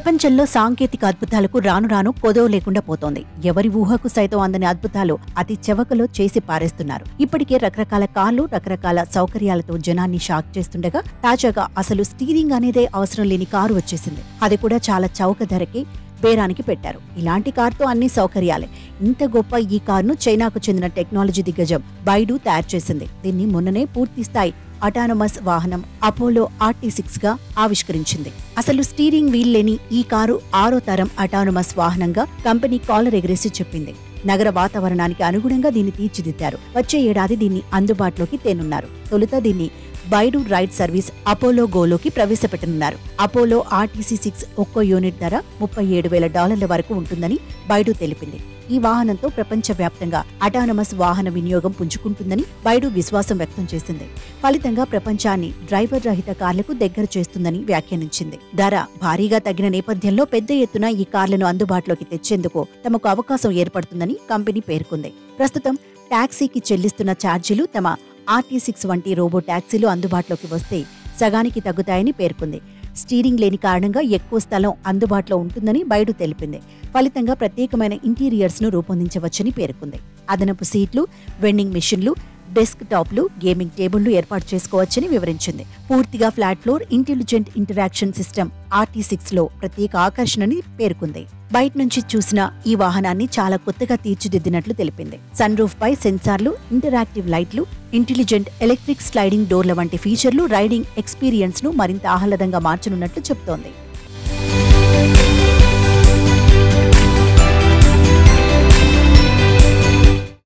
ప్రపంచంలో సాంకేతిక అద్భుతాలకు రాను రాను కొదవ లేకుండా పోతోంది. ఎవరి ఊహకు సైతం అందని అద్భుతాలు అతి చవకలో చేసి పారేస్తున్నారు. ఇప్పటికే రకరకాల కార్లు, రకరకాల సౌకర్యాలతో జనాన్ని షాక్ చేస్తుండగా తాజాగా అసలు స్టీరింగ్ అనేదే అవసరం లేని కారు వచ్చేసింది. అది కూడా చాలా చౌక ధరకే బేరానికి పెట్టారు. ఇలాంటి కారుతో అన్ని సౌకర్యాలే. ఇంత గొప్ప ఈ కారును చైనాకు చెందిన టెక్నాలజీ దిగ్గజం బైడు తయారు చేసింది. దీన్ని మొన్ననే పూర్తి స్థాయి అటానమస్ వాహనం అపోలో RT6 గా ఆవిష్కరించింది. అసలు స్టీరింగ్ వీల్ లేని ఈ కారు 6వ తరం అటానమస్ వాహనంగా కంపెనీ కాలర్ ఎగరేసి చెప్పింది. నగర వాతావరణానికి అనుగుణంగా దీన్ని తీర్చిదిద్దారు. వచ్చే ఏడాది దీన్ని అందుబాటులోకి తేనున్నారు. తొలుత దీన్ని బైడు రైడ్ సర్వీస్ అపోలో గోలోకి ప్రవేశపెట్టనున్నారు. అపోలో RTC6 ఒక్కో యూనిట్ ధర $37,000 వరకు ఉంటుందని బైడు తెలిపింది. ఈ వాహనంతో ప్రపంచవ్యాప్తంగా అటానమస్ వాహన వినియోగం పుంజుకుంటుందని బైడు విశ్వాసం వ్యక్తం చేసింది. ఫలితంగా ప్రపంచాన్ని డ్రైవర్ రహిత కార్లకు దగ్గర చేస్తుందని వ్యాఖ్యానించింది. ధర భారీగా తగ్గిన నేపథ్యంలో పెద్ద ఎత్తున ఈ కార్లను అందుబాటులోకి తెచ్చేందుకు తమకు అవకాశం ఏర్పడుతుందని కంపెనీ పేర్కొంది. ప్రస్తుతం టాక్సీకి చెల్లిస్తున్న ఛార్జీలు తమ RT6 వంటి రోబో టాక్సీలు అందుబాటులోకి వస్తే సగానికి తగ్గుతాయని పేర్కొంది. స్టీరింగ్ లేని కారణంగా ఎక్కువ స్థలం అందుబాటులో ఉంటుందని బైడు తెలిపింది. ఫలితంగా ప్రత్యేకమైన ఇంటీరియర్స్ ను రూపొందించవచ్చని పేర్కొంది. అదనపు సీట్లు, వెండింగ్ మిషన్లు, డెస్క్ టాప్లు, గేమింగ్ టేబుళ్లు ఏర్పాటు చేసుకోవచ్చని వివరించింది. పూర్తిగా flat floor intelligent interaction system RT6 లో ప్రత్యేక ఆకర్షణని పేర్కొంది. బయట నుంచి చూసిన ఈ వాహనాన్ని చాలా కొత్తగా తీర్చిదిద్దినట్లు తెలిపింది. సన్ రూఫ్ పై సెన్సార్లు, ఇంటరాక్టివ్ లైట్లు, ఇంటెలిజెంట్ ఎలక్ట్రిక్ స్లైడింగ్ డోర్ల వంటి ఫీచర్లు రైడింగ్ ఎక్స్పీరియన్స్ ను మరింత ఆహ్లాదంగా మార్చనున్నట్లు చెబుతోంది.